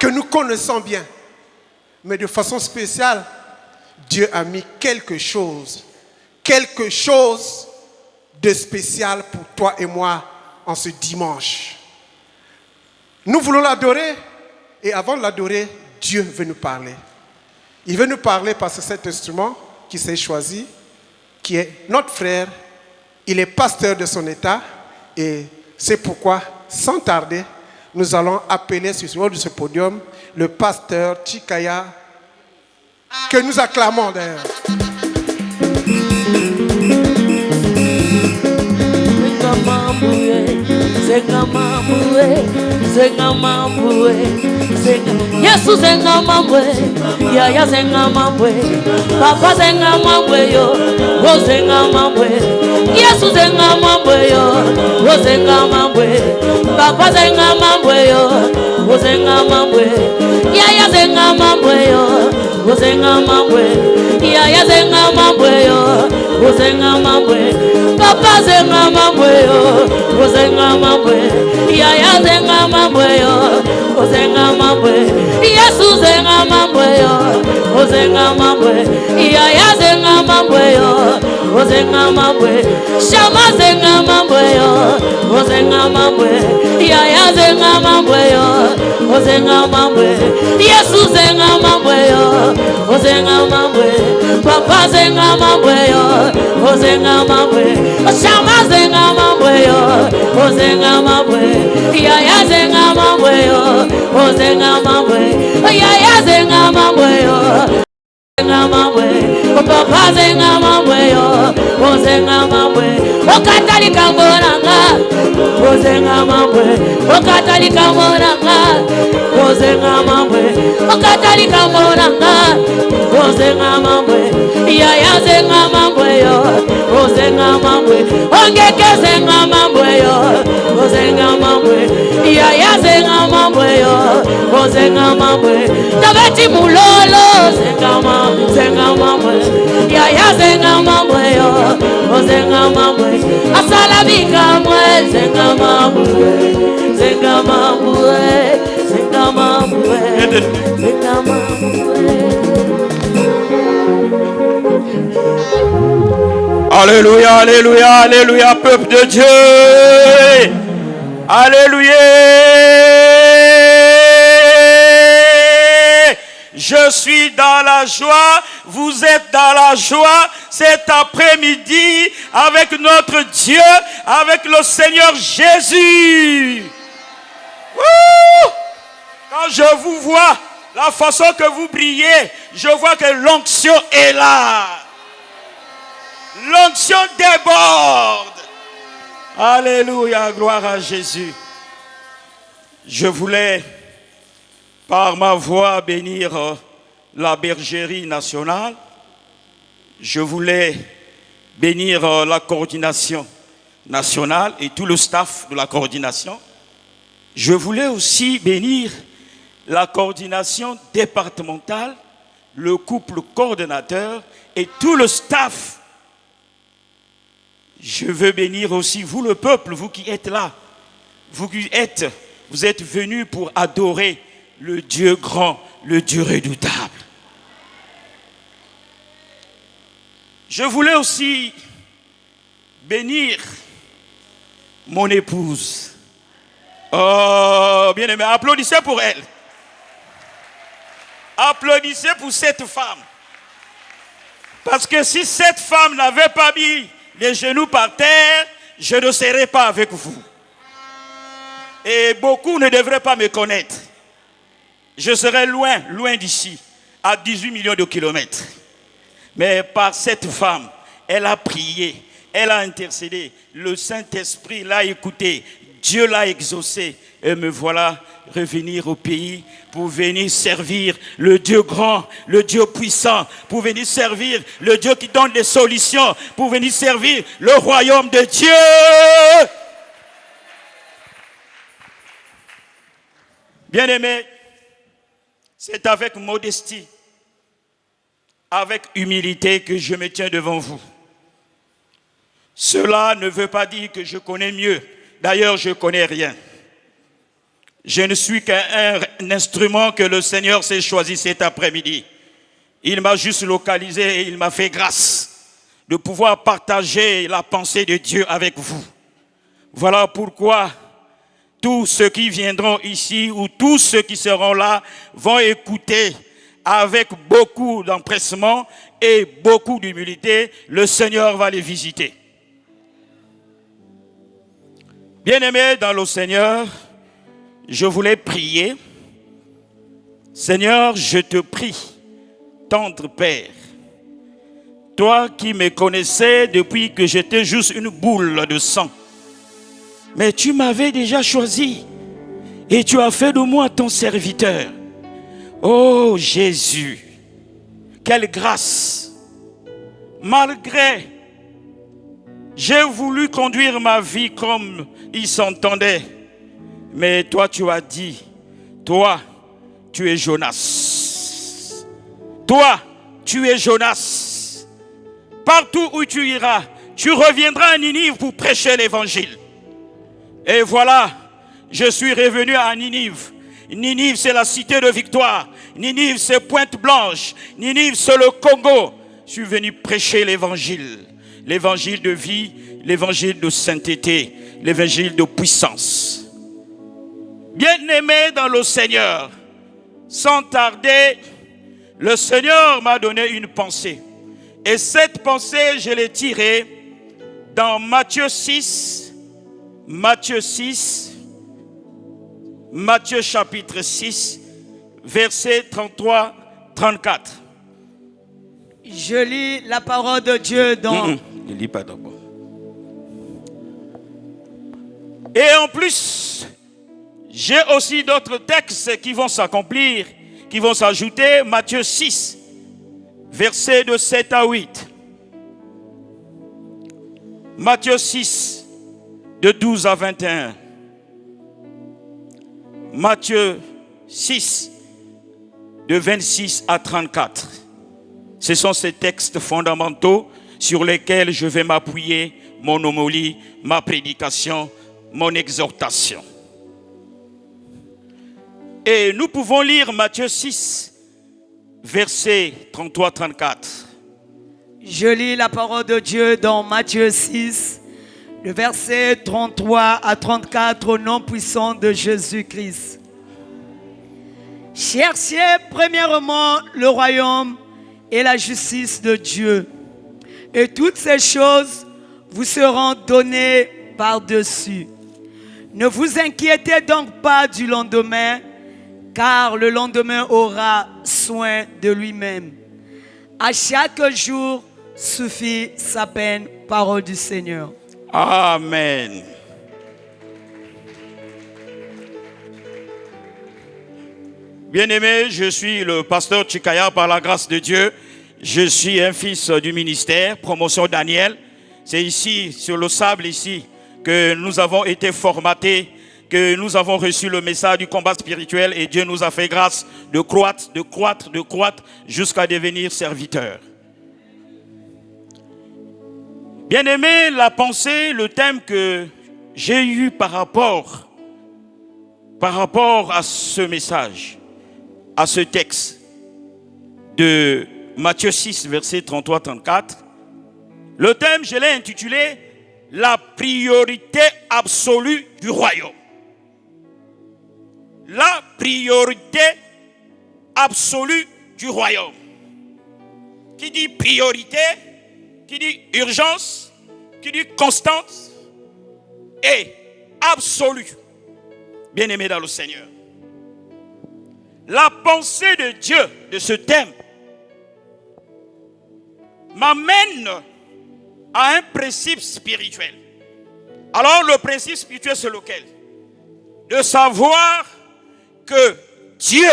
que nous connaissons bien. Mais de façon spéciale, Dieu a mis quelque chose de spécial pour toi et moi en ce dimanche. Nous voulons l'adorer et avant de l'adorer, Dieu veut nous parler. Il veut nous parler parce que cet instrument qui s'est choisi, qui est notre frère, il est pasteur de son état et c'est pourquoi, sans tarder, nous allons appeler sur le haut de ce podium le pasteur Chikaya, que nous acclamons d'ailleurs. Yesu zenga mambwe, yaya zenga mambwe, papa zenga mambwe yo, wo zenga mambwe. Yesu zenga mambwe yo, wo zenga mambwe, papa zenga mambwe yo, wo zenga mambwe. Yaya zenga mambwe yo, wo zenga mambwe, yaya zenga mambwe yo, wo zenga mambwe, papa zenga mambwe yo, wo zenga mambwe, yaya zenga mambwe yo, wo zenga mambwe. Yesu zenga mambwe yo, wo zenga mambwe, yaya zenga mambwe yo, wo zenga mambwe, shama zenga mambwe yo, wo zenga mambwe, yaya zenga mambwe yo, wo zenga mambwe. Yesu zenga mambwe yo, wo zenga mambwe, papa zenga mambwe yo, wo zenga mambwe, shama zenga mambwe yo, wo zenga mambwe, yaya zenga mambwe yo, wo zenga mambwe, yaya zenga mambwe yo, zenga mambwe, papa zenga mambwe yo, wo zenga mambwe, okatalika mbonanga, wo zenga mambwe, okatalika mbonanga, wo zenga mambwe, okatalika mbonanga, wo zenga mambwe, yaya zenga mambwe yo, wo zenga mambwe, ongeke zenga mambwe yo, wo zenga mambwe, yaya zenga mambwe yo, wo zenga mambwe, tabeti mulolo zenga mambwe, yaya zenga mambwe yo, wo zenga mambwe, asalabika mwe zenga mambwe, zenga mambwe, zenga mambwe, zenga mambwe. Alléluia, alléluia, alléluia, peuple de Dieu. Alléluia. Je suis dans la joie, vous êtes dans la joie cet après-midi avec notre Dieu, avec le Seigneur Jésus. Wouh! Quand je vous vois, la façon que vous brillez, je vois que l'onction est là. L'onction déborde. Alléluia, gloire à Jésus. Je voulais, par ma voix, bénir la bergerie nationale. Je voulais bénir la coordination nationale et tout le staff de la coordination. Je voulais aussi bénir la coordination départementale, le couple coordonnateur et tout le staff. Je veux bénir aussi vous le peuple, vous qui êtes là. Vous êtes venus pour adorer le Dieu grand, le Dieu redoutable. Je voulais aussi bénir mon épouse. Oh, bien aimé, applaudissez pour elle. Applaudissez pour cette femme. Parce que si cette femme n'avait pas mis les genoux par terre, je ne serais pas avec vous. Et beaucoup ne devraient pas me connaître. Je serais loin, loin d'ici, à 18 millions de kilomètres. Mais par cette femme, elle a prié, elle a intercédé, le Saint-Esprit l'a écouté, Dieu l'a exaucé. Et me voilà revenir au pays pour venir servir le Dieu grand, le Dieu puissant, pour venir servir le Dieu qui donne des solutions, pour venir servir le royaume de Dieu. Bien-aimés, c'est avec modestie, avec humilité que je me tiens devant vous. Cela ne veut pas dire que je connais mieux. D'ailleurs, je ne connais rien. Je ne suis qu'un instrument que le Seigneur s'est choisi cet après-midi. Il m'a juste localisé et il m'a fait grâce de pouvoir partager la pensée de Dieu avec vous. Voilà pourquoi tous ceux qui viendront ici ou tous ceux qui seront là vont écouter avec beaucoup d'empressement et beaucoup d'humilité. Le Seigneur va les visiter. Bien-aimés dans le Seigneur, je voulais prier. Seigneur, je te prie, tendre Père, toi qui me connaissais depuis que j'étais juste une boule de sang, mais tu m'avais déjà choisi et tu as fait de moi ton serviteur. Oh Jésus, quelle grâce! Malgré, j'ai voulu conduire ma vie comme il s'entendait, mais toi tu as dit, toi tu es Jonas. Toi tu es Jonas. Partout où tu iras, tu reviendras à Ninive pour prêcher l'évangile. Et voilà, je suis revenu à Ninive. Ninive, c'est la cité de victoire. Ninive, c'est Pointe-Blanche. Ninive, c'est le Congo. Je suis venu prêcher l'évangile. L'évangile de vie, l'évangile de sainteté, l'évangile de puissance. Bien-aimé dans le Seigneur, sans tarder, le Seigneur m'a donné une pensée. Et cette pensée, je l'ai tirée dans Matthieu 6, Matthieu chapitre 6, versets 33-34. Je lis la parole de Dieu dans... Ne lis pas d'abord. Et en plus, j'ai aussi d'autres textes qui vont s'accomplir, qui vont s'ajouter. Matthieu 6, versets de 7 à 8. Matthieu 6, de 12 à 21. Matthieu 6, de 26 à 34. Ce sont ces textes fondamentaux sur lesquels je vais m'appuyer, mon homélie, ma prédication, mon exhortation. Et nous pouvons lire Matthieu 6, versets 33-34. Je lis la parole de Dieu dans Matthieu 6, le verset 33 à 34, au nom puissant de Jésus-Christ. Cherchez premièrement le royaume et la justice de Dieu, et toutes ces choses vous seront données par-dessus. Ne vous inquiétez donc pas du lendemain, car le lendemain aura soin de lui-même. À chaque jour suffit sa peine. Parole du Seigneur. Amen. Bien-aimé, je suis le pasteur Chikaya par la grâce de Dieu. Je suis un fils du ministère, promotion Daniel. C'est ici, sur le sable ici, que nous avons été formatés, que nous avons reçu le message du combat spirituel et Dieu nous a fait grâce de croître, jusqu'à devenir serviteurs. Bien-aimé, la pensée, le thème que j'ai eu par rapport à ce message, à ce texte de Matthieu 6, verset 33-34, le thème, je l'ai intitulé « La priorité absolue du royaume ». La priorité absolue du royaume. Qui dit priorité, qui dit urgence, qui dit constance et absolue. Bien-aimé dans le Seigneur. La pensée de Dieu de ce thème m'amène à un principe spirituel. Alors le principe spirituel c'est lequel? De savoir que Dieu,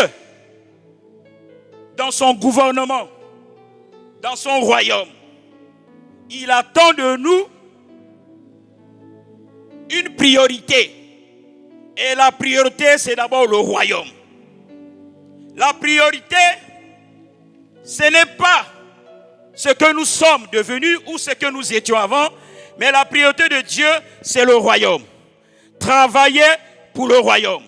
dans son gouvernement, dans son royaume, il attend de nous une priorité. Et la priorité, c'est d'abord le royaume. La priorité, ce n'est pas ce que nous sommes devenus ou ce que nous étions avant, mais la priorité de Dieu, c'est le royaume. Travailler pour le royaume.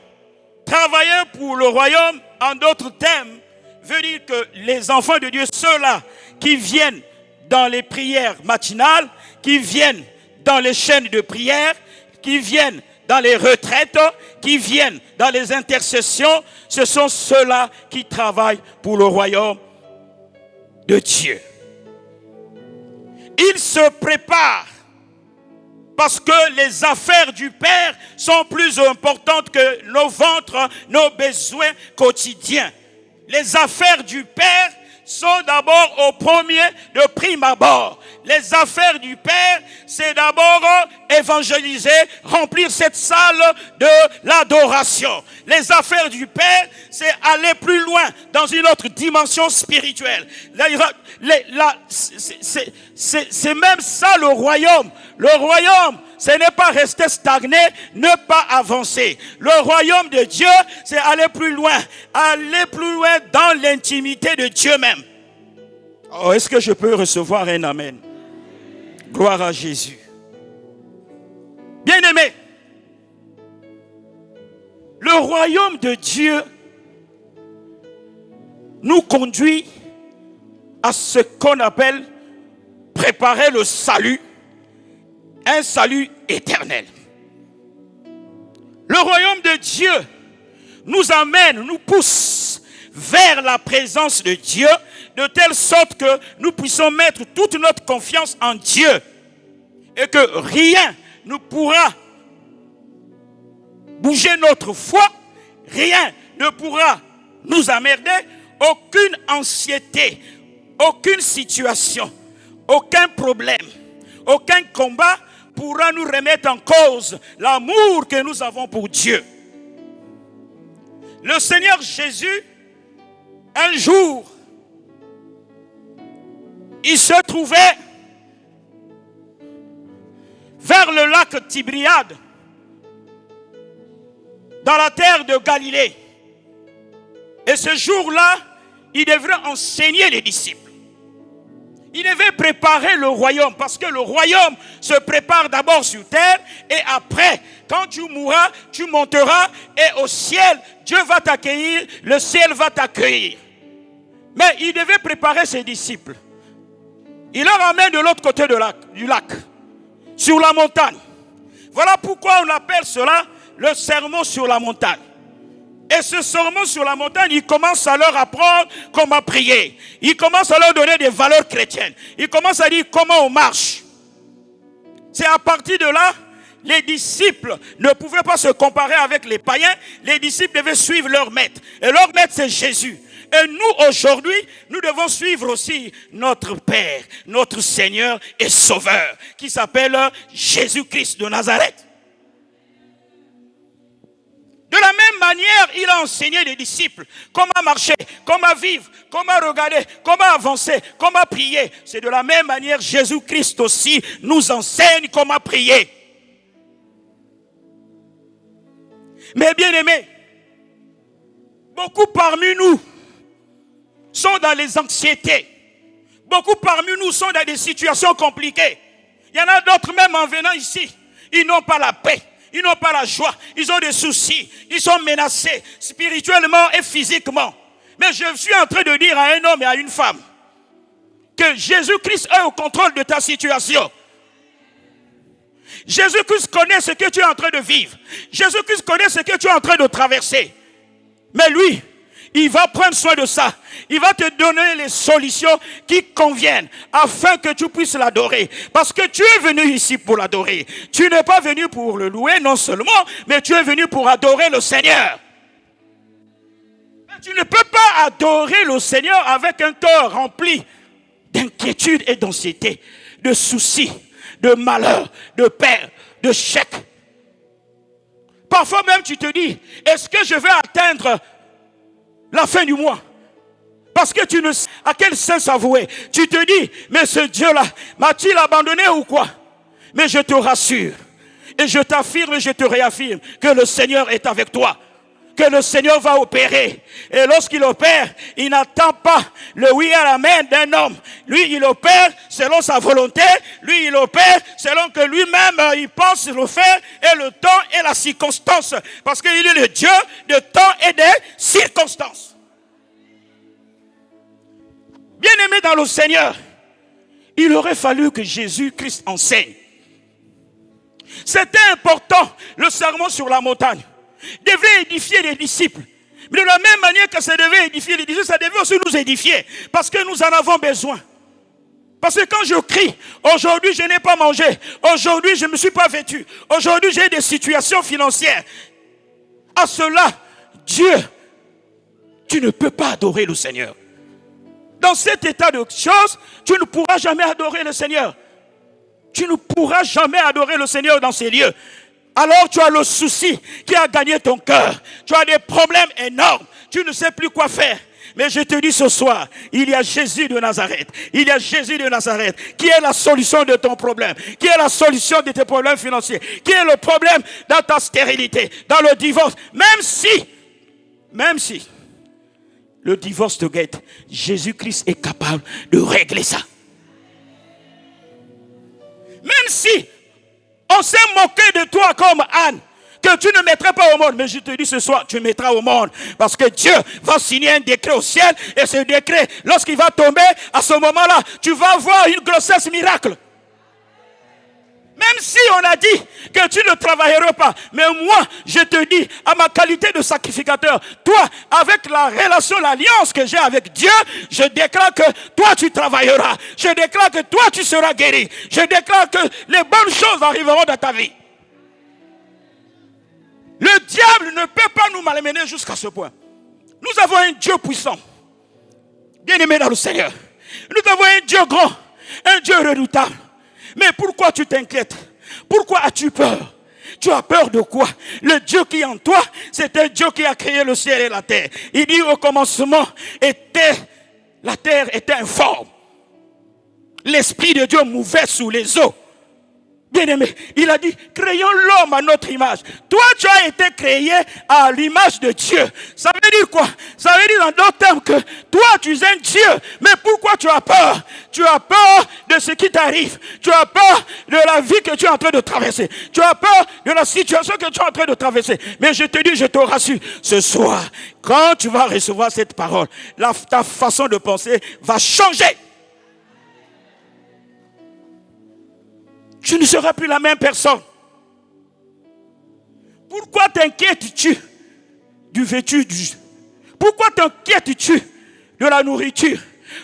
Travailler pour le royaume, en d'autres termes, veut dire que les enfants de Dieu, ceux-là qui viennent dans les prières matinales, qui viennent dans les chaînes de prière, qui viennent dans les retraites, qui viennent dans les intercessions, ce sont ceux-là qui travaillent pour le royaume de Dieu. Ils se préparent parce que les affaires du Père sont plus importantes que nos ventres, nos besoins quotidiens. Les affaires du Père sont d'abord au premier de prime abord. Les affaires du Père, c'est d'abord évangéliser, remplir cette salle de l'adoration. Les affaires du Père, c'est aller plus loin dans une autre dimension spirituelle. C'est même ça le royaume. Le royaume, ce n'est pas rester stagné, ne pas avancer. Le royaume de Dieu, c'est aller plus loin dans l'intimité de Dieu même. Oh, est-ce que je peux recevoir un amen? Gloire à Jésus. Bien-aimés, le royaume de Dieu nous conduit à ce qu'on appelle préparer le salut, un salut éternel. Le royaume de Dieu nous amène, nous pousse vers la présence de Dieu, de telle sorte que nous puissions mettre toute notre confiance en Dieu et que rien ne pourra bouger notre foi, rien ne pourra nous emmerder, aucune anxiété, aucune situation, aucun problème, aucun combat pourra nous remettre en cause l'amour que nous avons pour Dieu. Le Seigneur Jésus, un jour, il se trouvait vers le lac Tibériade, dans la terre de Galilée. Et ce jour-là, il devrait enseigner les disciples. Il devait préparer le royaume, parce que le royaume se prépare d'abord sur terre, et après, quand tu mourras, tu monteras, et au ciel, Dieu va t'accueillir, le ciel va t'accueillir. Mais il devait préparer ses disciples. Il leur amène de l'autre côté du lac, sur la montagne. Voilà pourquoi on appelle cela le sermon sur la montagne. Et ce sermon sur la montagne, il commence à leur apprendre comment prier. Il commence à leur donner des valeurs chrétiennes. Il commence à dire comment on marche. C'est à partir de là, les disciples ne pouvaient pas se comparer avec les païens. Les disciples devaient suivre leur maître. Et leur maître, c'est Jésus. Et nous, aujourd'hui, nous devons suivre aussi notre Père, notre Seigneur et Sauveur, qui s'appelle Jésus-Christ de Nazareth. De la même manière, il a enseigné les disciples comment marcher, comment vivre, comment regarder, comment avancer, comment prier. C'est de la même manière, Jésus-Christ aussi nous enseigne comment prier. Mais bien aimés, beaucoup parmi nous sont dans les anxiétés. Beaucoup parmi nous sont dans des situations compliquées. Il y en a d'autres même en venant ici, ils n'ont pas la paix. Ils n'ont pas la joie, ils ont des soucis, ils sont menacés spirituellement et physiquement. Mais je suis en train de dire à un homme et à une femme que Jésus-Christ est au contrôle de ta situation. Jésus-Christ connaît ce que tu es en train de vivre. Jésus-Christ connaît ce que tu es en train de traverser. Mais lui, il va prendre soin de ça. Il va te donner les solutions qui conviennent afin que tu puisses l'adorer. Parce que tu es venu ici pour l'adorer. Tu n'es pas venu pour le louer non seulement, mais tu es venu pour adorer le Seigneur. Mais tu ne peux pas adorer le Seigneur avec un cœur rempli d'inquiétude et d'anxiété, de soucis, de malheur, de peur, de chèques. Parfois même tu te dis, est-ce que je vais atteindre la fin du mois? Parce que tu ne sais à quel sens avouer. Tu te dis, mais ce Dieu-là, m'a-t-il abandonné ou quoi? Mais je te rassure, et je t'affirme et je te réaffirme que le Seigneur est avec toi. que le Seigneur va opérer. Et lorsqu'il opère, il n'attend pas le oui à la main d'un homme. Lui, il opère selon sa volonté. Lui, il opère selon que lui-même, il pense le faire et le temps et la circonstance. Parce qu'il est le Dieu de temps et des circonstances. Bien-aimé dans le Seigneur, il aurait fallu que Jésus-Christ enseigne. C'était important, le sermon sur la montagne devait édifier les disciples. Mais de la même manière que ça devait édifier les disciples, ça devait aussi nous édifier. Parce que nous en avons besoin. Parce que quand je crie, aujourd'hui je n'ai pas mangé, aujourd'hui je ne me suis pas vêtu, aujourd'hui j'ai des situations financières. À cela, Dieu, tu ne peux pas adorer le Seigneur. Dans cet état de choses, tu ne pourras jamais adorer le Seigneur. Tu ne pourras jamais adorer le Seigneur dans ces lieux. Alors tu as le souci qui a gagné ton cœur. Tu as des problèmes énormes. Tu ne sais plus quoi faire. Mais je te dis ce soir, il y a Jésus de Nazareth. Il y a Jésus de Nazareth qui est la solution de ton problème. Qui est la solution de tes problèmes financiers. Qui est le problème dans ta stérilité, dans le divorce. Même si le divorce te guette, Jésus-Christ est capable de régler ça. Même si on s'est moqué de toi comme Anne, que tu ne mettrais pas au monde. Mais je te dis ce soir, tu mettras au monde. Parce que Dieu va signer un décret au ciel. Et ce décret, lorsqu'il va tomber, à ce moment-là, tu vas avoir une grossesse miracle. Même si on a dit que tu ne travailleras pas. Mais moi, je te dis, à ma qualité de sacrificateur, toi, avec la relation, l'alliance que j'ai avec Dieu, je déclare que toi, tu travailleras. Je déclare que toi, tu seras guéri. Je déclare que les bonnes choses arriveront dans ta vie. Le diable ne peut pas nous malmener jusqu'à ce point. Nous avons un Dieu puissant, bien-aimé dans le Seigneur. Nous avons un Dieu grand, un Dieu redoutable. Mais pourquoi tu t'inquiètes? Pourquoi as-tu peur? Tu as peur de quoi? Le Dieu qui est en toi, c'est un Dieu qui a créé le ciel et la terre. Il dit au commencement, la terre était informe. L'Esprit de Dieu mouvait sous les eaux. Bien-aimé, il a dit, créons l'homme à notre image. Toi, tu as été créé à l'image de Dieu. Ça veut dire quoi? Ça veut dire dans d'autres termes que toi, tu es un Dieu. Mais pourquoi tu as peur? Tu as peur de ce qui t'arrive. Tu as peur de la vie que tu es en train de traverser. Tu as peur de la situation que tu es en train de traverser. Mais je te dis, je te rassure, ce soir, quand tu vas recevoir cette parole, ta façon de penser va changer. Tu ne seras plus la même personne. Pourquoi t'inquiètes-tu du vêtu? Pourquoi t'inquiètes-tu de la nourriture?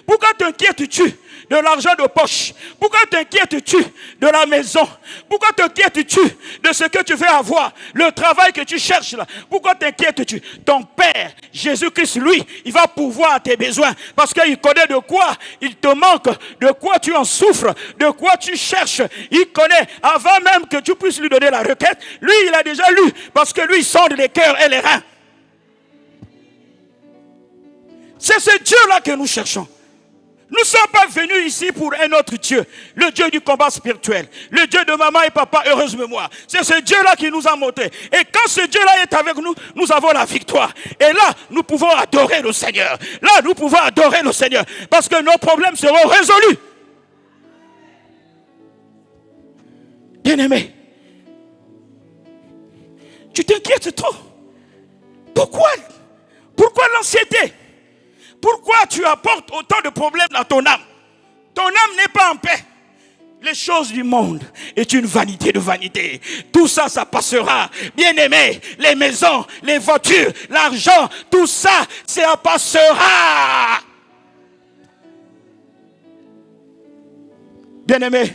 Pourquoi t'inquiètes-tu de l'argent de poche? Pourquoi t'inquiètes-tu de la maison? Pourquoi t'inquiètes-tu de ce que tu veux avoir? Le travail que tu cherches là. Pourquoi t'inquiètes-tu? Ton Père, Jésus-Christ, lui, il va pourvoir à tes besoins. Parce qu'il connaît de quoi il te manque, de quoi tu en souffres, de quoi tu cherches. Il connaît, avant même que tu puisses lui donner la requête, lui, il a déjà lu. Parce que lui, il sonde les cœurs et les reins. C'est ce Dieu-là que nous cherchons. Nous ne sommes pas venus ici pour un autre Dieu, le Dieu du combat spirituel, le Dieu de maman et papa, heureuse mémoire. C'est ce Dieu-là qui nous a monté. Et quand ce Dieu-là est avec nous, nous avons la victoire. Et là, nous pouvons adorer le Seigneur. Là, nous pouvons adorer le Seigneur. Parce que nos problèmes seront résolus. Bien-aimé, tu t'inquiètes trop. Pourquoi l'anxiété? Pourquoi tu apportes autant de problèmes dans ton âme? Ton âme n'est pas en paix. Les choses du monde est une vanité de vanité. Tout ça, ça passera. Bien-aimé, les maisons, les voitures, l'argent, tout ça, ça passera. Bien-aimé,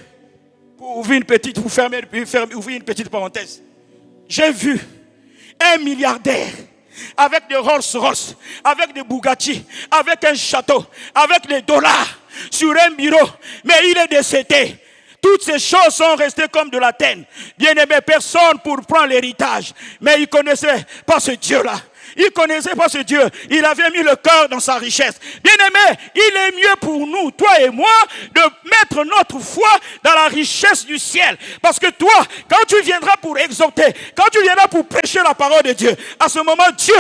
pour ouvrir une petite parenthèse. J'ai vu un milliardaire avec des Rolls-Royce, avec des Bugatti, avec un château, avec des dollars sur un bureau. Mais il est décédé. Toutes ces choses sont restées comme de la terre. Bien-aimé, personne pour prendre l'héritage. Mais il ne connaissait pas ce Dieu-là. Il ne connaissait pas ce Dieu. Il avait mis le cœur dans sa richesse. Bien-aimé, il est mieux pour nous, toi et moi, de mettre notre foi dans la richesse du ciel. Parce que toi, quand tu viendras pour exhorter, quand tu viendras pour prêcher la parole de Dieu, à ce moment, Dieu,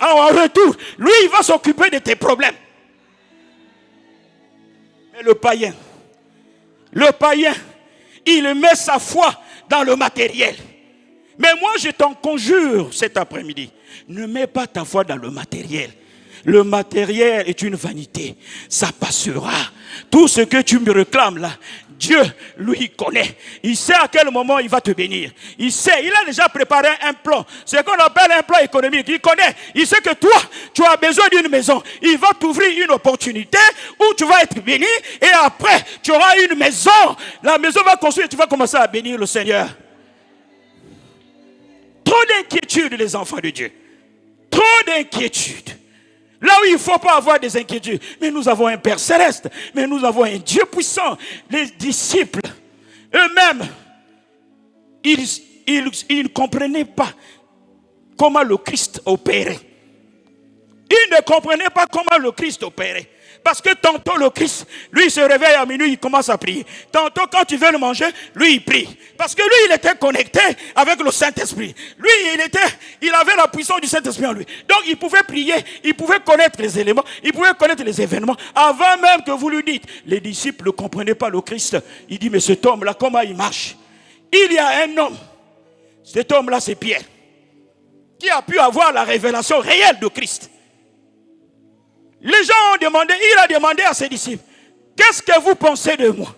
en retour, lui, il va s'occuper de tes problèmes. Mais le païen, il met sa foi dans le matériel. Mais moi, je t'en conjure cet après-midi, ne mets pas ta foi dans le matériel. Le matériel est une vanité. Ça passera. Tout ce que tu me réclames là, Dieu, lui, connaît. Il sait à quel moment il va te bénir. Il sait, il a déjà préparé un plan. C'est ce qu'on appelle un plan économique. Il connaît. Il sait que toi, tu as besoin d'une maison. Il va t'ouvrir une opportunité où tu vas être béni. Et après, tu auras une maison. La maison va construire et tu vas commencer à bénir le Seigneur. Trop d'inquiétude, les enfants de Dieu. Trop d'inquiétude. Là où il ne faut pas avoir des inquiétudes. Mais nous avons un Père céleste. Mais nous avons un Dieu puissant. Les disciples, eux-mêmes, ils ne comprenaient pas comment le Christ opérait. Ils ne comprenaient pas comment le Christ opérait. Parce que tantôt le Christ, lui, il se réveille à minuit, il commence à prier. Tantôt quand il veut le manger, lui, il prie. Parce que lui, il était connecté avec le Saint-Esprit. Lui, il avait la puissance du Saint-Esprit en lui. Donc, il pouvait prier, il pouvait connaître les éléments, il pouvait connaître les événements. Avant même que vous lui dites, les disciples ne comprenaient pas le Christ. Il dit, mais cet homme-là, comment il marche? Il y a un homme, cet homme-là, c'est Pierre, qui a pu avoir la révélation réelle de Christ. Les gens ont demandé, il a demandé à ses disciples, qu'est-ce que vous pensez de moi?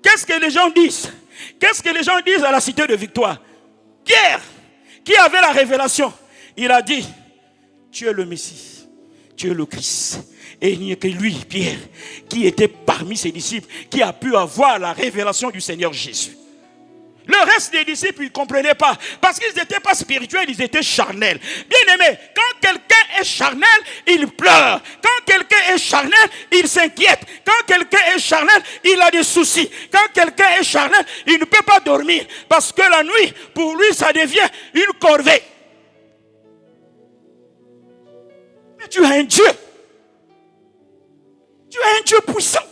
Qu'est-ce que les gens disent? Qu'est-ce que les gens disent à la cité de Victoire? Pierre, qui avait la révélation, il a dit, tu es le Messie, tu es le Christ. Et il n'y a que lui, Pierre, qui était parmi ses disciples, qui a pu avoir la révélation du Seigneur Jésus. Le reste des disciples, ils ne comprenaient pas. Parce qu'ils n'étaient pas spirituels, ils étaient charnels. Bien aimé, quand quelqu'un est charnel, il pleure. Quand quelqu'un est charnel, il s'inquiète. Quand quelqu'un est charnel, il a des soucis. Quand quelqu'un est charnel, il ne peut pas dormir. Parce que la nuit, pour lui, ça devient une corvée. Mais tu as un Dieu. Tu as un Dieu puissant.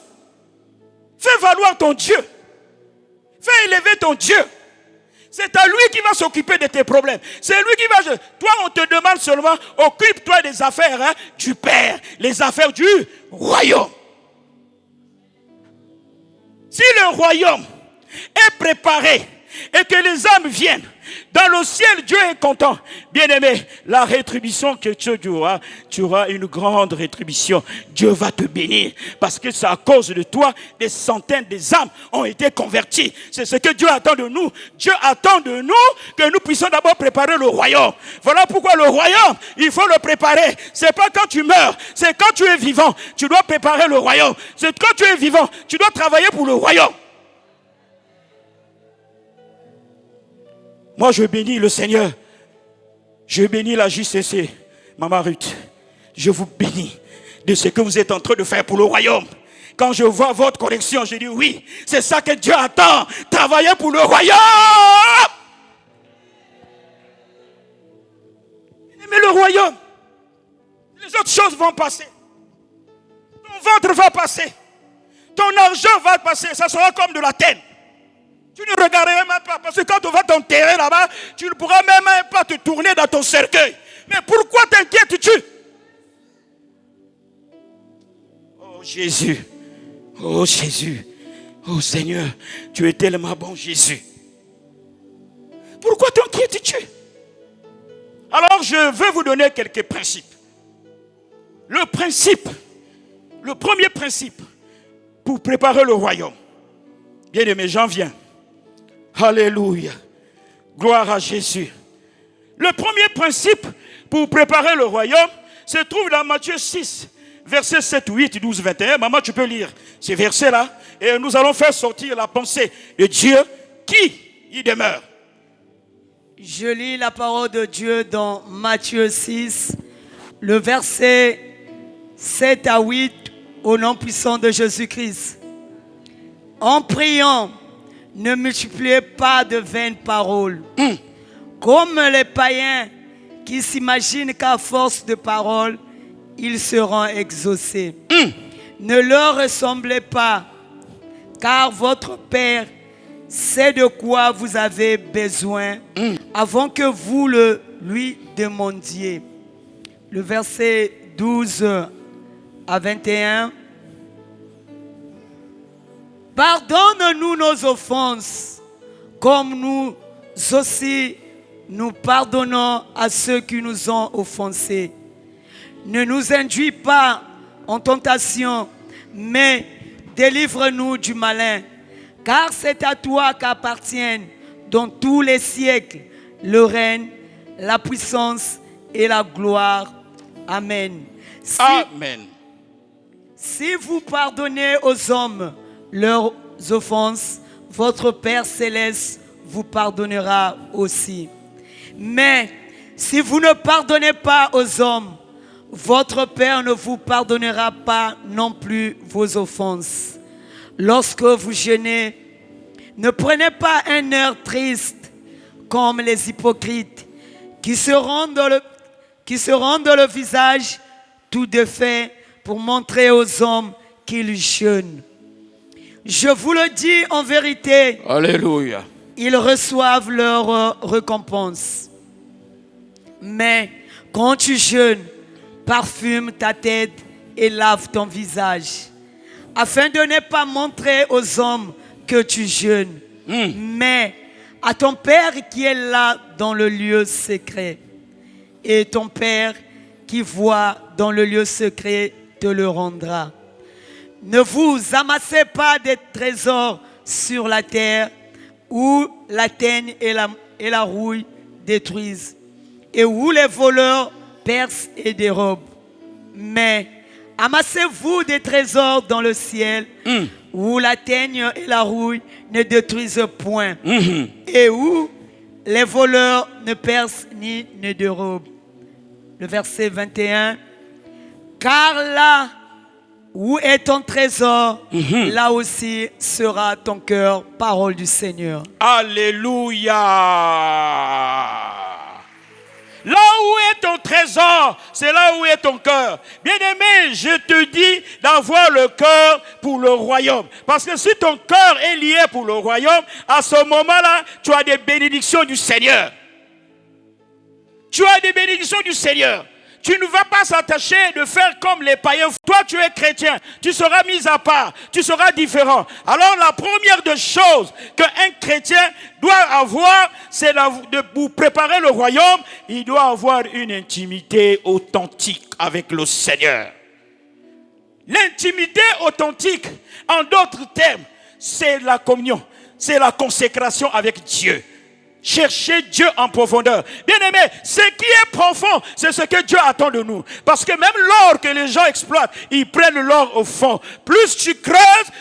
Fais valoir ton Dieu. Fais élever ton Dieu. C'est à lui qui va s'occuper de tes problèmes. C'est lui qui va... Toi, on te demande seulement, occupe-toi des affaires du Père, les affaires du royaume. Si le royaume est préparé et que les âmes viennent, dans le ciel, Dieu est content. Bien-aimé, la rétribution que tu auras une grande rétribution. Dieu va te bénir parce que c'est à cause de toi, des centaines d'âmes ont été converties. C'est ce que Dieu attend de nous. Dieu attend de nous que nous puissions d'abord préparer le royaume. Voilà pourquoi le royaume, il faut le préparer. C'est pas quand tu meurs, c'est quand tu es vivant. Tu dois préparer le royaume. C'est quand tu es vivant, tu dois travailler pour le royaume. Moi, je bénis le Seigneur. Je bénis la JCC. Maman Ruth, je vous bénis de ce que vous êtes en train de faire pour le royaume. Quand je vois votre connexion, je dis oui, c'est ça que Dieu attend. Travailler pour le royaume. Mais le royaume, les autres choses vont passer. Ton ventre va passer. Ton argent va passer. Ça sera comme de la terre. Tu ne regarderas même pas, parce que quand on va t'enterrer là-bas, tu ne pourras même pas te tourner dans ton cercueil. Mais pourquoi t'inquiètes-tu? Oh Jésus, oh Jésus, oh Seigneur, tu es tellement bon Jésus. Pourquoi t'inquiètes-tu? Alors je veux vous donner quelques principes. Le premier principe pour préparer le royaume. Bien-aimé, j'en viens. Alléluia. Gloire à Jésus. Le premier principe pour préparer le royaume se trouve dans Matthieu 6, versets 7, 8, 12, 21. Maman, tu peux lire ces versets-là. Et nous allons faire sortir la pensée de Dieu qui y demeure. Je lis la parole de Dieu dans Matthieu 6, le verset 7 à 8, au nom puissant de Jésus-Christ. En priant, ne multipliez pas de vaines paroles, comme les païens qui s'imaginent qu'à force de paroles, ils seront exaucés. Ne leur ressemblez pas, car votre Père sait de quoi vous avez besoin avant que vous le lui demandiez. Le verset 12 à 21. Pardonne-nous nos offenses, comme nous aussi nous pardonnons à ceux qui nous ont offensés. Ne nous induis pas en tentation, mais délivre-nous du malin. Car c'est à toi qu'appartiennent dans tous les siècles le règne, la puissance et la gloire. Amen. Amen. Si vous pardonnez aux hommes leurs offenses, votre Père céleste vous pardonnera aussi. Mais si vous ne pardonnez pas aux hommes, votre Père ne vous pardonnera pas non plus vos offenses. Lorsque vous jeûnez, ne prenez pas un air triste comme les hypocrites qui se rendent le visage tout défait pour montrer aux hommes qu'ils jeûnent. Je vous le dis en vérité, Alléluia. ils reçoivent leur récompense. Mais quand tu jeûnes, parfume ta tête et lave ton visage, afin de ne pas montrer aux hommes que tu jeûnes, mais à ton Père qui est là dans le lieu secret. Et ton Père qui voit dans le lieu secret te le rendra. Ne vous amassez pas des trésors sur la terre où la teigne et la rouille détruisent et où les voleurs percent et dérobent. Mais amassez-vous des trésors dans le ciel où la teigne et la rouille ne détruisent point et où les voleurs ne percent ni ne dérobent. Le verset 21. Car là où est ton trésor, là aussi sera ton cœur. Parole du Seigneur. Alléluia. Là où est ton trésor, c'est là où est ton cœur. Bien-aimé, je te dis d'avoir le cœur pour le royaume. Parce que si ton cœur est lié pour le royaume, à ce moment-là, tu as des bénédictions du Seigneur. Tu as des bénédictions du Seigneur. Tu ne vas pas s'attacher de faire comme les païens. Toi, tu es chrétien. Tu seras mis à part. Tu seras différent. Alors, la première des choses qu'un chrétien doit avoir, c'est pour préparer le royaume, il doit avoir une intimité authentique avec le Seigneur. L'intimité authentique, en d'autres termes, c'est la communion. C'est la consécration avec Dieu. Chercher Dieu en profondeur. Bien-aimé, ce qui est profond, c'est ce que Dieu attend de nous. Parce que même l'or que les gens exploitent, ils prennent l'or au fond. Plus tu creuses,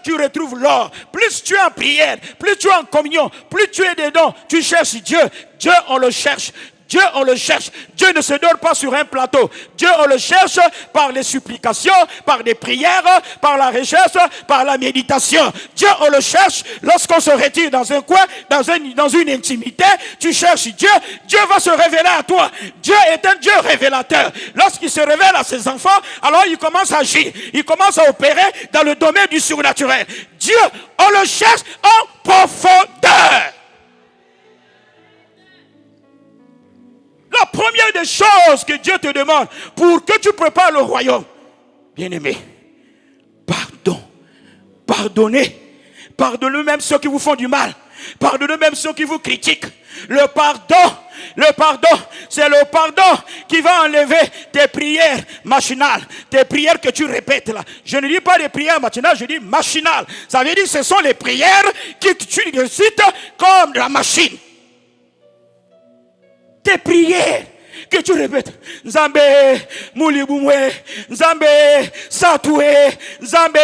tu retrouves l'or. Plus tu es en prière, plus tu es en communion, plus tu es dedans, tu cherches Dieu. Dieu, on le cherche. Dieu, on le cherche. Dieu ne se donne pas sur un plateau. Dieu, on le cherche par les supplications, par des prières, par la recherche, par la méditation. Dieu, on le cherche lorsqu'on se retire dans un coin, dans une intimité. Tu cherches Dieu. Dieu va se révéler à toi. Dieu est un Dieu révélateur. Lorsqu'il se révèle à ses enfants, alors il commence à agir. Il commence à opérer dans le domaine du surnaturel. Dieu, on le cherche en profondeur. La première des choses que Dieu te demande pour que tu prépares le royaume, bien-aimé, pardonnez. Pardonnez même ceux qui vous font du mal. Pardonnez même ceux qui vous critiquent. Le pardon, c'est le pardon qui va enlever tes prières machinales, tes prières que tu répètes là. Je ne dis pas des prières machinales, je dis machinales. Ça veut dire que ce sont les prières que tu récites comme la machine. Tes prières que tu répètes. Nzambe, Moulibumwe, Nzambe, Satoué, Nzambe,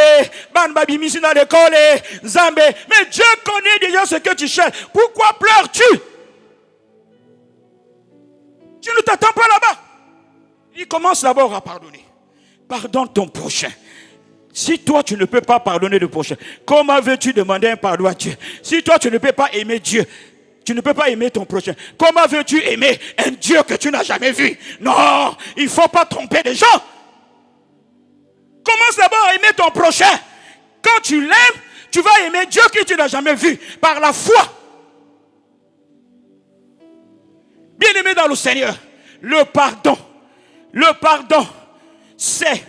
Banbabi Misina de Kole, Nzambe. Mais Dieu connaît déjà ce que tu cherches. Pourquoi pleures-tu? Tu ne t'attends pas là-bas. Il commence d'abord à pardonner. Pardonne ton prochain. Si toi tu ne peux pas pardonner le prochain, comment veux-tu demander un pardon à Dieu? Si toi tu ne peux pas aimer Dieu, tu ne peux pas aimer ton prochain. Comment veux-tu aimer un Dieu que tu n'as jamais vu? Non, il ne faut pas tromper les gens. Commence d'abord à aimer ton prochain. Quand tu l'aimes, tu vas aimer Dieu que tu n'as jamais vu par la foi. Bien-aimé dans le Seigneur, le pardon, c'est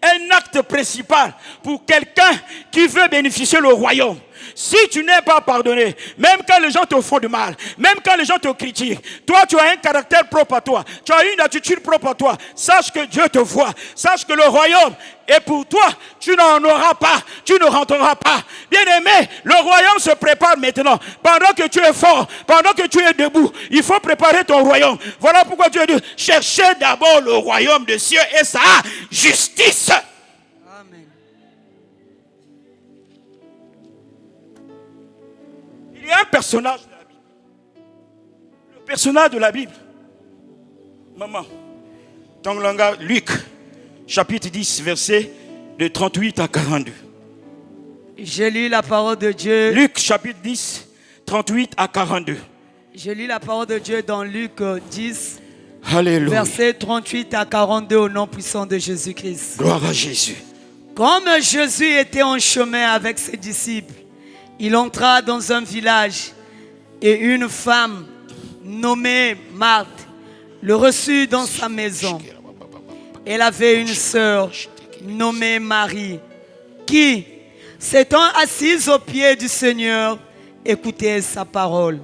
un acte principal pour quelqu'un qui veut bénéficier le royaume. Si tu n'es pas pardonné, même quand les gens te font du mal, même quand les gens te critiquent, toi tu as un caractère propre à toi, tu as une attitude propre à toi, sache que Dieu te voit, sache que le royaume est pour toi, tu n'en auras pas, tu ne rentreras pas. Bien-aimé, le royaume se prépare maintenant. Pendant que tu es fort, pendant que tu es debout, il faut préparer ton royaume. Voilà pourquoi Dieu dit, cherchez d'abord le royaume des cieux et sa justice. Amen. Il y a un personnage de la Bible. Le personnage de la Bible. Maman, dans le langage, Luc, chapitre 10, verset de 38 à 42. Je lis la parole de Dieu. Luc, chapitre 10, 38 à 42. Je lis la parole de Dieu dans Luc 10, Alléluia. verset 38 à 42 au nom puissant de Jésus-Christ. Gloire à Jésus. Comme Jésus était en chemin avec ses disciples, il entra dans un village et une femme nommée Marthe le reçut dans sa maison. Elle avait une sœur nommée Marie qui, s'étant assise aux pieds du Seigneur, écoutait sa parole.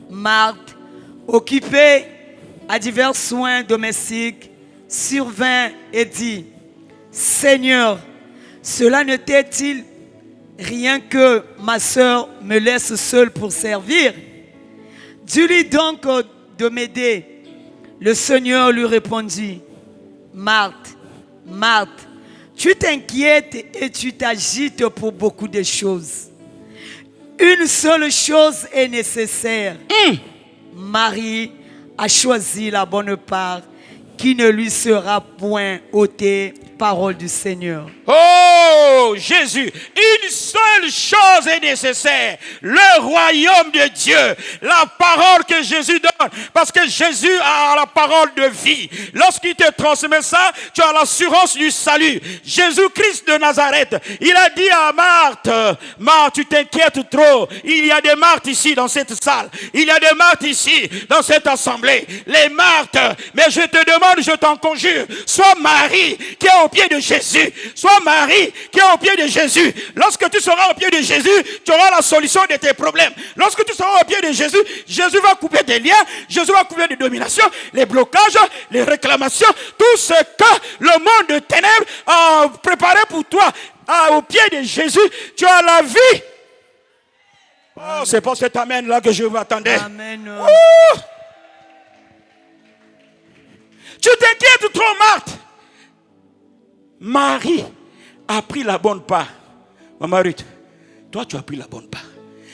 Marthe, occupée à divers soins domestiques, survint et dit, « Seigneur, cela ne t'est-il rien que ma sœur me laisse seule pour servir? Dis-lui donc de m'aider. » Le Seigneur lui répondit, « Marthe, Marthe, tu t'inquiètes et tu t'agites pour beaucoup de choses. Une seule chose est nécessaire. Marie a choisi la bonne part qui ne lui sera point ôtée. » Parole du Seigneur. Oh Jésus, une seule chose est nécessaire, le royaume de Dieu, la parole que Jésus donne, parce que Jésus a la parole de vie. Lorsqu'il te transmet ça, tu as l'assurance du salut. Jésus-Christ de Nazareth, il a dit à Marthe, Marthe, tu t'inquiètes trop, il y a des Marthes ici dans cette salle, il y a des Marthes ici dans cette assemblée, les Marthes, mais je te demande, je t'en conjure, sois Marie qui est au pied de Jésus. Sois Marie qui est au pied de Jésus. Lorsque tu seras au pied de Jésus, tu auras la solution de tes problèmes. Lorsque tu seras au pied de Jésus, Jésus va couper tes liens, Jésus va couper les dominations, les blocages, les réclamations, tout ce que le monde de ténèbres a préparé pour toi. Au pied de Jésus, tu as la vie. Oh, c'est pour cet amen là que je m'attendais. Amen. Oh! Tu t'inquiètes trop, Marthe. Marie a pris la bonne part. Maman Ruth, toi tu as pris la bonne part.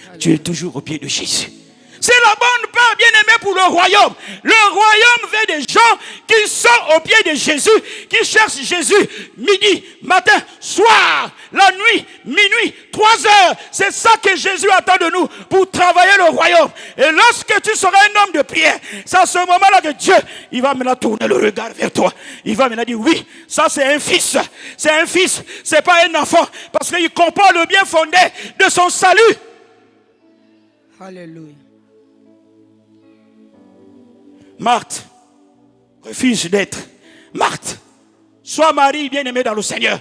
Allez. Tu es toujours au pied de Jésus. C'est la bonne part, bien-aimé, pour le royaume. Le royaume veut des gens qui sont au pied de Jésus, qui cherchent Jésus midi, matin, soir, la nuit, minuit, 3 heures. C'est ça que Jésus attend de nous pour travailler le royaume. Et lorsque tu seras un homme de prière, c'est à ce moment-là que Dieu, il va maintenant tourner le regard vers toi. Il va maintenant dire, oui, ça c'est un fils. C'est un fils, c'est pas un enfant. Parce qu'il comprend le bien fondé de son salut. Alléluia. Marthe refuse d'être Marthe. Sois Marie bien-aimée dans le Seigneur.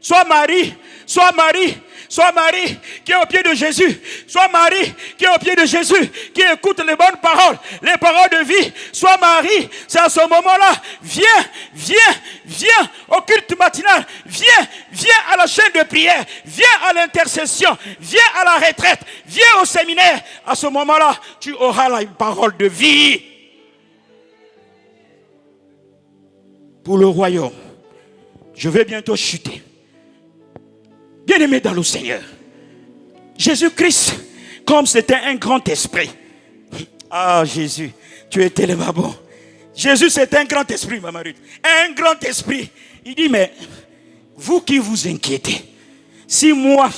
Sois Marie, sois Marie, sois Marie qui est au pied de Jésus. Sois Marie qui est au pied de Jésus, qui écoute les bonnes paroles, les paroles de vie. Sois Marie, c'est à ce moment-là. Viens, viens, viens au culte matinal. Viens, viens à la chaîne de prière. Viens à l'intercession. Viens à la retraite. Viens au séminaire. À ce moment-là, tu auras la parole de vie. Pour le royaume, je vais bientôt chuter. Bien-aimé dans le Seigneur, Jésus-Christ, comme c'était un grand esprit. Ah Jésus, tu es tellement bon. Jésus c'est un grand esprit, Maman Ruth. Un grand esprit. Il dit, mais vous qui vous inquiétez, si moi,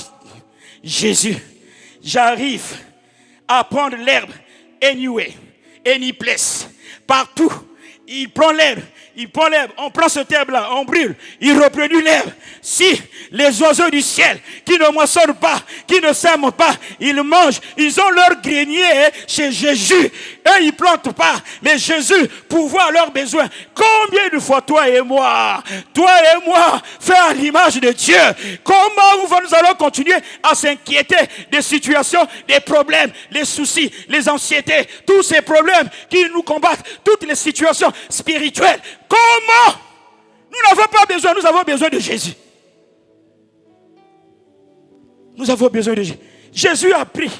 Jésus, j'arrive à prendre l'herbe anywhere, any place, partout. Il prend l'herbe, on prend ce herbe-là, on brûle, il reproduit l'herbe. Si les oiseaux du ciel, qui ne moissonnent pas, qui ne sèment pas, ils mangent, ils ont leur grenier chez Jésus. Eux, ils ne plantent pas, mais Jésus pourvoit leurs besoins. Combien de fois toi et moi, fait à l'image de Dieu, comment nous allons continuer à s'inquiéter des situations, des problèmes, les soucis, les anxiétés, tous ces problèmes qui nous combattent, toutes les situations spirituelles. Comment? Nous n'avons pas besoin, nous avons besoin de Jésus. Nous avons besoin de Jésus. Jésus a pris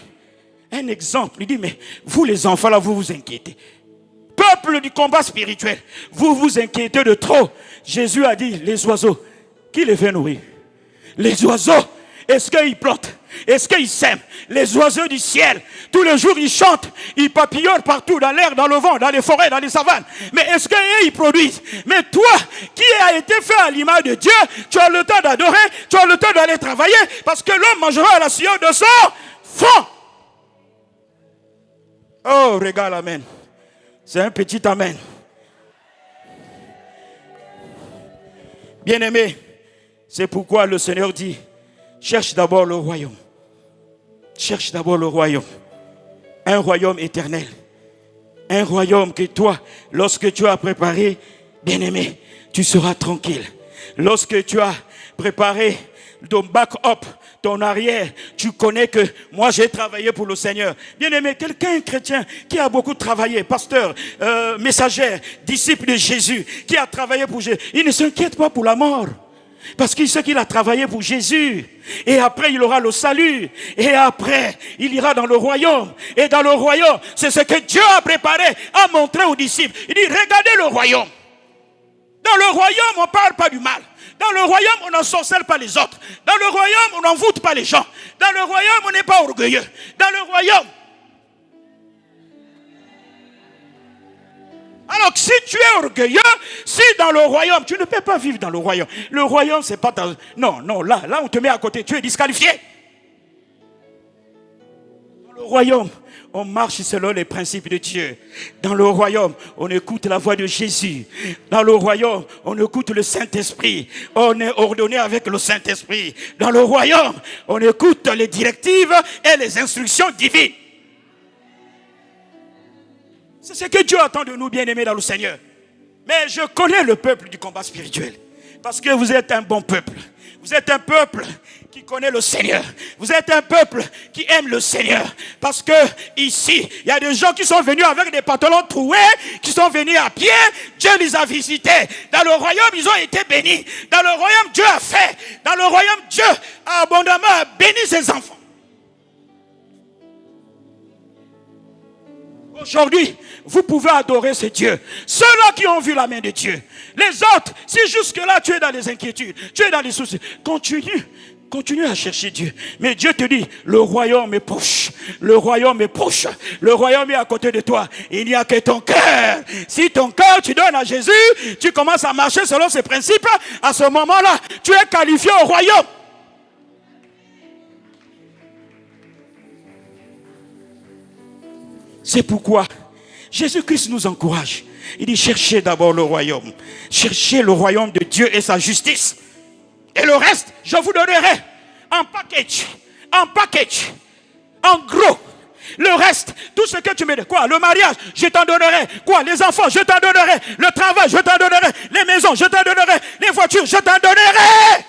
un exemple. Il dit, mais vous les enfants là, vous vous inquiétez. Peuple du combat spirituel, vous vous inquiétez de trop. Jésus a dit, les oiseaux, qui les fait nourrir? Les oiseaux, est-ce qu'ils plantent? Est-ce qu'ils sèment? Les oiseaux du ciel, tous les jours ils chantent, ils papillonnent partout, dans l'air, dans le vent, dans les forêts, dans les savanes. Mais est-ce qu'ils produisent? Mais toi, qui a été fait à l'image de Dieu, tu as le temps d'adorer, tu as le temps d'aller travailler, parce que l'homme mangera à la sueur de son front. Oh, regarde, amen. C'est un petit amen. Bien-aimé, c'est pourquoi le Seigneur dit, cherche d'abord le royaume. Cherche d'abord le royaume. Un royaume éternel. Un royaume que toi, lorsque tu as préparé, bien-aimé, tu seras tranquille. Lorsque tu as préparé ton back-up, ton arrière, tu connais que moi j'ai travaillé pour le Seigneur. Bien-aimé, quelqu'un chrétien qui a beaucoup travaillé, pasteur, messager, disciple de Jésus, qui a travaillé pour Jésus, il ne s'inquiète pas pour la mort. Parce qu'il sait qu'il a travaillé pour Jésus. Et après, il aura le salut. Et après, il ira dans le royaume. Et dans le royaume, c'est ce que Dieu a préparé, a montré aux disciples. Il dit, regardez le royaume. Dans le royaume, on ne parle pas du mal. Dans le royaume, on n'ensorcelle pas les autres. Dans le royaume, on n'envoûte pas les gens. Dans le royaume, on n'est pas orgueilleux. Dans le royaume. Alors que si tu es orgueilleux, si dans le royaume, tu ne peux pas vivre dans le royaume. Le royaume, c'est pas dans... Non, là, on te met à côté, tu es disqualifié. Dans le royaume, on marche selon les principes de Dieu. Dans le royaume, on écoute la voix de Jésus. Dans le royaume, on écoute le Saint-Esprit. On est ordonné avec le Saint-Esprit. Dans le royaume, on écoute les directives et les instructions divines. C'est ce que Dieu attend de nous, bien-aimés dans le Seigneur. Mais je connais le peuple du combat spirituel. Parce que vous êtes un bon peuple. Vous êtes un peuple qui connaît le Seigneur. Vous êtes un peuple qui aime le Seigneur. Parce que ici, il y a des gens qui sont venus avec des pantalons troués, qui sont venus à pied. Dieu les a visités. Dans le royaume, ils ont été bénis. Dans le royaume, Dieu a fait. Dans le royaume, Dieu a abondamment béni ses enfants. Aujourd'hui, vous pouvez adorer ce Dieu. Ceux-là qui ont vu la main de Dieu. Les autres, si jusque-là tu es dans les inquiétudes, tu es dans les soucis, continue à chercher Dieu. Mais Dieu te dit, le royaume est proche. Le royaume est proche. Le royaume est à côté de toi. Il n'y a que ton cœur. Si ton cœur tu donnes à Jésus, tu commences à marcher selon ses principes, à ce moment-là, tu es qualifié au royaume. C'est pourquoi Jésus-Christ nous encourage. Il dit, cherchez d'abord le royaume. Cherchez le royaume de Dieu et sa justice. Et le reste, je vous donnerai en package, en gros. Le reste, tout ce que tu me dis, quoi? Le mariage, je t'en donnerai. Quoi? Les enfants, je t'en donnerai. Le travail, je t'en donnerai. Les maisons, je t'en donnerai. Les voitures, je t'en donnerai.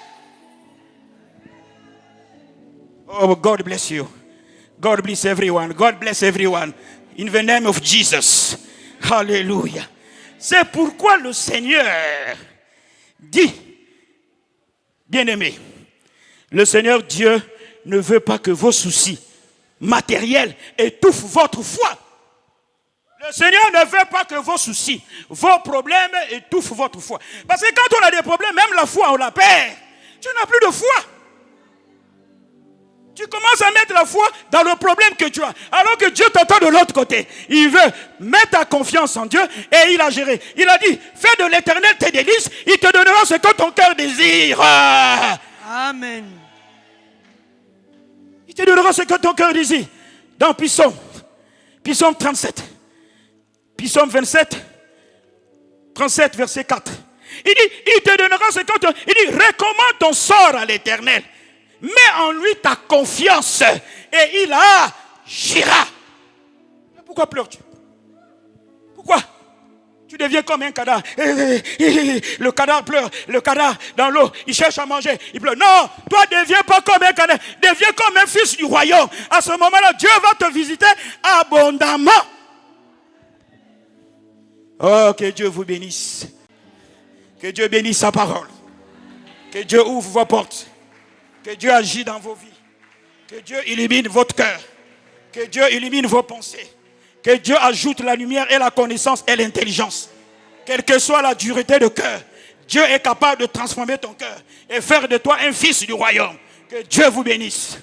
Oh, God bless you. God bless everyone. God bless everyone. In the name of Jesus. Hallelujah. C'est pourquoi le Seigneur dit, bien-aimé, le Seigneur Dieu ne veut pas que vos soucis matériels étouffent votre foi. Le Seigneur ne veut pas que vos soucis, vos problèmes étouffent votre foi. Parce que quand on a des problèmes, même la foi, on la perd. Tu n'as plus de foi. Tu commences à mettre la foi dans le problème que tu as. Alors que Dieu t'entend de l'autre côté. Il veut mettre ta confiance en Dieu et il a géré. Il a dit, fais de l'Éternel tes délices, il te donnera ce que ton cœur désire. Amen. Il te donnera ce que ton cœur désire. Dans Psaume 37. Psaume 27. 37, verset 4. Il dit, il te donnera ce que tu... Il dit, recommande ton sort à l'Éternel. Mets en lui ta confiance et il agira. Mais pourquoi pleures-tu? Pourquoi? Tu deviens comme un cadavre. Le cadavre pleure. Le cadavre dans l'eau. Il cherche à manger. Il pleure. Non, toi ne deviens pas comme un cadavre. Deviens comme un fils du royaume. À ce moment-là, Dieu va te visiter abondamment. Oh, que Dieu vous bénisse. Que Dieu bénisse sa parole. Que Dieu ouvre vos portes. Que Dieu agit dans vos vies. Que Dieu illumine votre cœur. Que Dieu illumine vos pensées. Que Dieu ajoute la lumière et la connaissance et l'intelligence. Quelle que soit la dureté de cœur, Dieu est capable de transformer ton cœur et faire de toi un fils du royaume. Que Dieu vous bénisse.